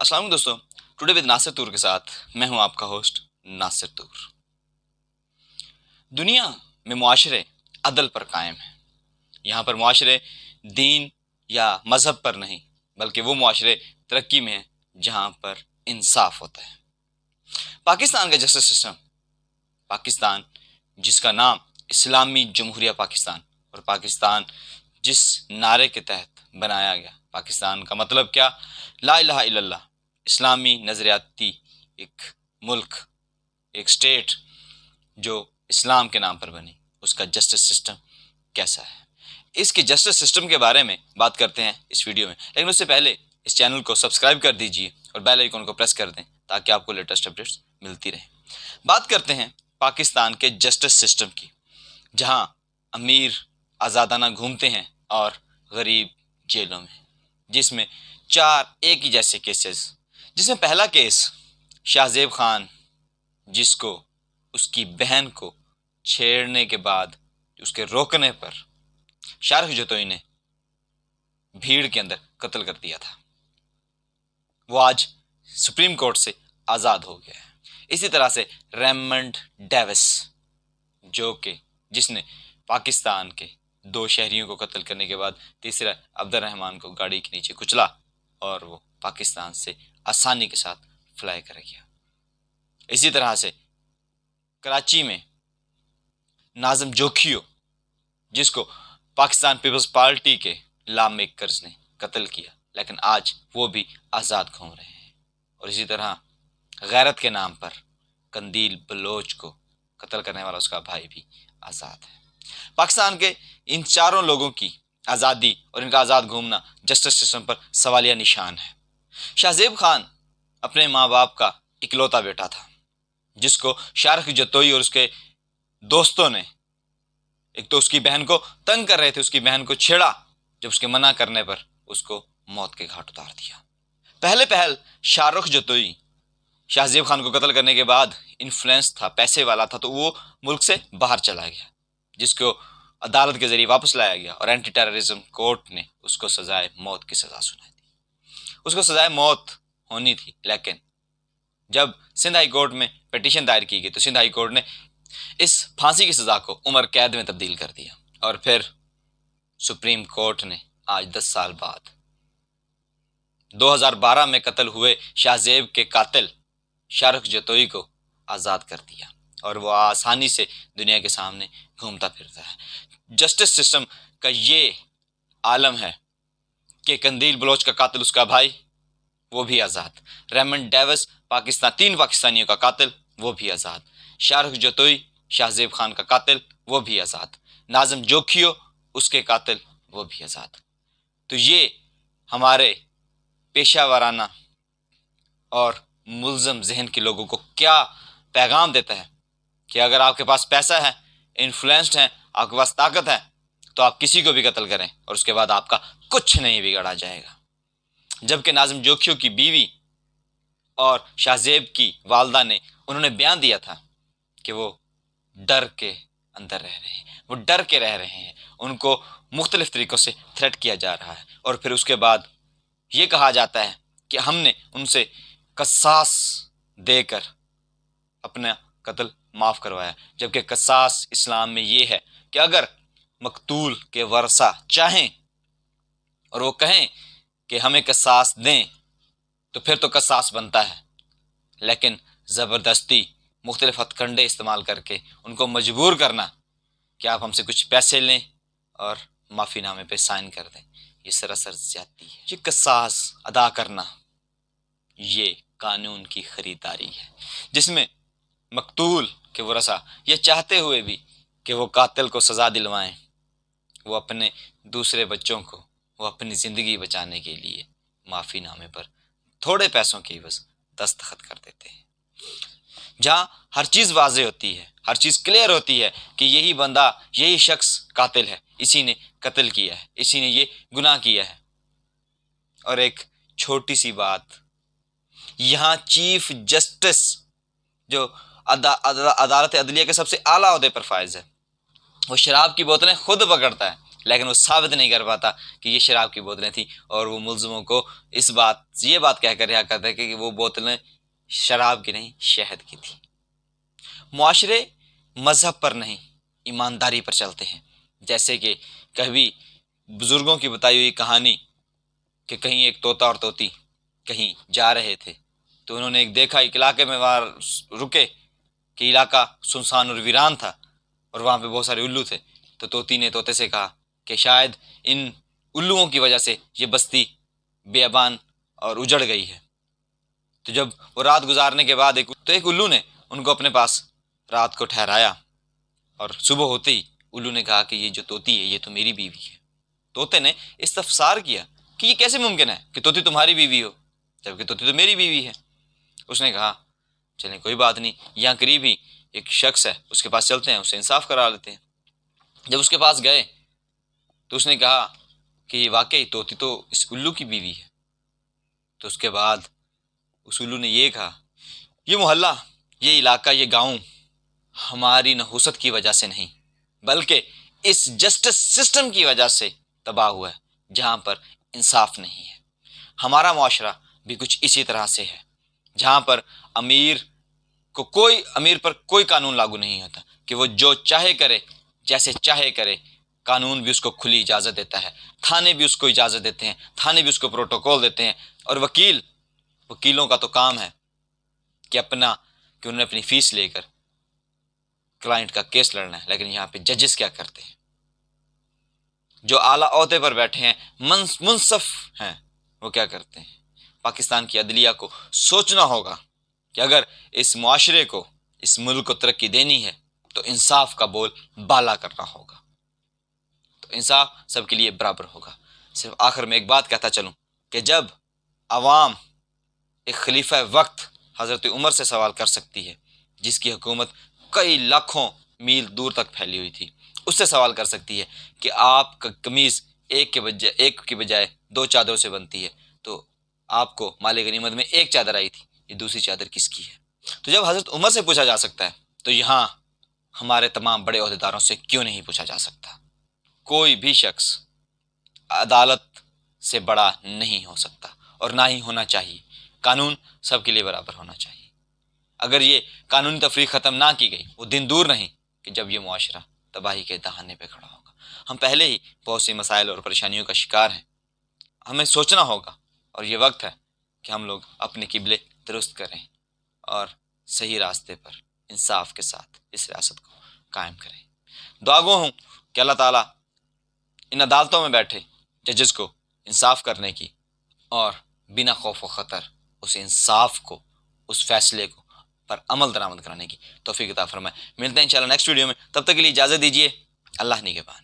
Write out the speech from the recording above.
السلام علیکم دوستوں، ٹوڈے ود ناصر طور کے ساتھ میں ہوں آپ کا ہوسٹ ناصر طور۔ دنیا میں معاشرے عدل پر قائم ہیں۔ یہاں پر معاشرے دین یا مذہب پر نہیں بلکہ وہ معاشرے ترقی میں ہیں جہاں پر انصاف ہوتا ہے۔ پاکستان کا جسٹس سسٹم، پاکستان جس کا نام اسلامی جمہوریہ پاکستان اور پاکستان جس نعرے کے تحت بنایا گیا، پاکستان کا مطلب کیا؟ لا الہ الا اللہ، اسلامی نظریاتی ایک ملک، ایک سٹیٹ جو اسلام کے نام پر بنی، اس کا جسٹس سسٹم کیسا ہے؟ اس کے جسٹس سسٹم کے بارے میں بات کرتے ہیں اس ویڈیو میں، لیکن اس سے پہلے اس چینل کو سبسکرائب کر دیجئے اور بیل آئیکن کو پریس کر دیں تاکہ آپ کو لیٹسٹ اپڈیٹس ملتی رہیں۔ بات کرتے ہیں پاکستان کے جسٹس سسٹم کی، جہاں امیر آزادانہ گھومتے ہیں اور غریب جیلوں میں، جس میں 4 ایک ہی جیسے کیسز، جس میں پہلا کیس شاہ زیب خان، جس کو اس کی بہن کو چھیڑنے کے بعد اس کے روکنے پر شارق جتوئی نے بھیڑ کے اندر قتل کر دیا تھا، وہ آج سپریم کورٹ سے آزاد ہو گیا ہے۔ اسی طرح سے ریمنڈ ڈیوس، جو کہ جس نے پاکستان کے 2 شہریوں کو قتل کرنے کے بعد تیسرا عبد الرحمان کو گاڑی کے نیچے کچلا اور وہ پاکستان سے آسانی کے ساتھ فلائی کر گیا۔ اسی طرح سے کراچی میں ناظم جوکھیو، جس کو پاکستان پیپلز پارٹی کے لا میکرز نے قتل کیا، لیکن آج وہ بھی آزاد گھوم رہے ہیں۔ اور اسی طرح غیرت کے نام پر قندیل بلوچ کو قتل کرنے والا اس کا بھائی بھی آزاد ہے۔ پاکستان کے ان 4 لوگوں کی آزادی اور ان کا آزاد گھومنا جسٹس سسٹم پر سوالیہ نشان ہے۔ شاہ زیب خان اپنے ماں باپ کا اکلوتا بیٹا تھا، جس کو شارق جتوئی اور اس کے دوستوں نے ایک تو اس کی بہن کو تنگ کر رہے تھے، اس کی بہن کو چھیڑا، جب اس کے منع کرنے پر اس کو موت کے گھاٹ اتار دیا۔ پہل شارق جتوئی شاہ زیب خان کو قتل کرنے کے بعد انفلوئنس تھا، پیسے والا تھا، تو وہ ملک سے باہر چلا گیا، جس کو عدالت کے ذریعے واپس لایا گیا اور اینٹی ٹیررزم کورٹ نے اس کو سزائے موت کی سزا سنائی دی۔ اس کو سزائے موت ہونی تھی، لیکن جب سندھ ہائی کورٹ میں پٹیشن دائر کی گئی تو سندھ ہائی کورٹ نے اس پھانسی کی سزا کو عمر قید میں تبدیل کر دیا، اور پھر سپریم کورٹ نے آج 10 سال بعد 2012 میں قتل ہوئے شاہ زیب کے قاتل شارق جتوئی کو آزاد کر دیا، اور وہ آسانی سے دنیا کے سامنے گھومتا پھرتا ہے۔ جسٹس سسٹم کا یہ عالم ہے کہ قندیل بلوچ کا قاتل اس کا بھائی، وہ بھی آزاد۔ ریمنڈ ڈیوس پاکستان 3 پاکستانیوں کا قاتل، وہ بھی آزاد۔ شارق جتوئی شاہ زیب خان کا قاتل، وہ بھی آزاد۔ ناظم جوکھیو اس کے قاتل، وہ بھی آزاد۔ تو یہ ہمارے پیشہ ورانہ اور ملزم ذہن کے لوگوں کو کیا پیغام دیتا ہے کہ اگر آپ کے پاس پیسہ ہے، انفلوئنسڈ ہیں، آپ کے پاس طاقت ہے، تو آپ کسی کو بھی قتل کریں اور اس کے بعد آپ کا کچھ نہیں بگاڑا جائے گا۔ جبکہ ناظم جوکھیو کی بیوی اور شاہ زیب کی والدہ نے انہوں نے بیان دیا تھا کہ وہ ڈر کے اندر رہ رہے ہیں، وہ ڈر کے رہ رہے ہیں، ان کو مختلف طریقوں سے تھریٹ کیا جا رہا ہے، اور پھر اس کے بعد یہ کہا جاتا ہے کہ ہم نے ان سے قصاص دے کر اپنا قتل معاف کروایا، جبکہ قصاص اسلام میں یہ ہے کہ اگر مقتول کے ورثہ چاہیں اور وہ کہیں کہ ہمیں قصاص دیں تو پھر تو قصاص بنتا ہے، لیکن زبردستی مختلف ہتھ کنڈے استعمال کر کے ان کو مجبور کرنا کہ آپ ہم سے کچھ پیسے لیں اور معافی نامے پہ سائن کر دیں، یہ سراسر زیادتی ہے۔ یہ قصاص ادا کرنا یہ قانون کی خریداری ہے، جس میں مقتول کے ورثہ یہ چاہتے ہوئے بھی کہ وہ قاتل کو سزا دلوائیں، وہ اپنے دوسرے بچوں کو وہ اپنی زندگی بچانے کے لیے معافی نامے پر تھوڑے پیسوں کی بس دستخط کر دیتے ہیں، جہاں ہر چیز واضح ہوتی ہے، ہر چیز کلیئر ہوتی ہے کہ یہی بندہ، یہی شخص قاتل ہے، اسی نے قتل کیا ہے، اسی نے یہ گناہ کیا ہے۔ اور ایک چھوٹی سی بات، یہاں چیف جسٹس جو عدالت عدلیہ کے سب سے اعلیٰ عہدے پر فائز ہے، وہ شراب کی بوتلیں خود پکڑتا ہے، لیکن وہ ثابت نہیں کر پاتا کہ یہ شراب کی بوتلیں تھیں، اور وہ ملزموں کو یہ بات کہہ کر رہا کرتا ہے کہ وہ بوتلیں شراب کی نہیں، شہد کی تھی۔ معاشرے مذہب پر نہیں، ایمانداری پر چلتے ہیں۔ جیسے کہ کبھی بزرگوں کی بتائی ہوئی کہانی کہ کہیں ایک طوطا اور طوطی کہیں جا رہے تھے، تو انہوں نے ایک دیکھا، ایک علاقے میں وہاں رکے کہ علاقہ سنسان اور ویران تھا، اور وہاں پہ بہت سارے الو تھے۔ تو طوطی نے طوطے سے کہا کہ شاید ان الوؤں کی وجہ سے یہ بستی بیابان اور اجڑ گئی ہے۔ تو جب وہ رات گزارنے کے بعد ایک الو نے ان کو اپنے پاس رات کو ٹھہرایا، اور صبح ہوتے ہی الو نے کہا کہ یہ جو طوطی ہے یہ تو میری بیوی ہے۔ طوطے نے استفسار کیا کہ یہ کیسے ممکن ہے کہ طوطی تمہاری بیوی ہو جبکہ طوطی تو میری بیوی ہے۔ اس نے کہا چلیں کوئی بات نہیں، یہاں قریب ہی ایک شخص ہے، اس کے پاس چلتے ہیں، اس سے انصاف کرا لیتے ہیں۔ جب اس کے پاس گئے تو اس نے کہا کہ یہ واقعی طوطی تو اس الو کی بیوی ہے۔ تو اس کے بعد اس الو نے یہ کہا، یہ محلہ، یہ علاقہ، یہ گاؤں ہماری نحوست کی وجہ سے نہیں بلکہ اس جسٹس سسٹم کی وجہ سے تباہ ہوا ہے جہاں پر انصاف نہیں ہے۔ ہمارا معاشرہ بھی کچھ اسی طرح سے ہے، جہاں پر امیر پر کوئی قانون لاگو نہیں ہوتا کہ وہ جو چاہے کرے، جیسے چاہے کرے۔ قانون بھی اس کو کھلی اجازت دیتا ہے، تھانے بھی اس کو اجازت دیتے ہیں، تھانے بھی اس کو پروٹوکول دیتے ہیں، اور وکیلوں کا تو کام ہے کہ انہوں نے اپنی فیس لے کر کلائنٹ کا کیس لڑنا ہے۔ لیکن یہاں پہ ججز کیا کرتے ہیں؟ جو اعلیٰ عہدے پر بیٹھے ہیں، منصف ہیں، وہ کیا کرتے ہیں؟ پاکستان کی عدلیہ کو سوچنا ہوگا کہ اگر اس معاشرے کو، اس ملک کو ترقی دینی ہے تو انصاف کا بول بالا کرنا ہوگا، تو انصاف سب کے لیے برابر ہوگا۔ صرف آخر میں ایک بات کہتا چلوں کہ جب عوام ایک خلیفہ وقت حضرت عمر سے سوال کر سکتی ہے، جس کی حکومت کئی لاکھوں میل دور تک پھیلی ہوئی تھی، اس سے سوال کر سکتی ہے کہ آپ کا قمیض ایک کے بجائے 2 چادروں سے بنتی ہے، تو آپ کو مال غنیمت میں 1 چادر آئی تھی، یہ دوسری چادر کس کی ہے؟ تو جب حضرت عمر سے پوچھا جا سکتا ہے تو یہاں ہمارے تمام بڑے عہدیداروں سے کیوں نہیں پوچھا جا سکتا؟ کوئی بھی شخص عدالت سے بڑا نہیں ہو سکتا، اور نہ ہی ہونا چاہیے۔ قانون سب کے لیے برابر ہونا چاہیے۔ اگر یہ قانونی تفریق ختم نہ کی گئی، وہ دن دور نہیں کہ جب یہ معاشرہ تباہی کے دہانے پہ کھڑا ہوگا۔ ہم پہلے ہی بہت سی مسائل اور پریشانیوں کا شکار ہیں، ہمیں سوچنا ہوگا، اور یہ وقت ہے کہ ہم لوگ اپنے قبلے درست کریں اور صحیح راستے پر انصاف کے ساتھ اس ریاست کو قائم کریں۔ دعا گو ہوں کہ اللہ تعالیٰ ان عدالتوں میں بیٹھے ججز کو انصاف کرنے کی اور بنا خوف و خطر اس انصاف کو، اس فیصلے کو پر عمل درآمد کرانے کی توفیق عطا فرمائے۔ ملتے ہیں انشاءاللہ نیکسٹ ویڈیو میں، تب تک کے لیے اجازت دیجیے۔ اللہ نگہبان۔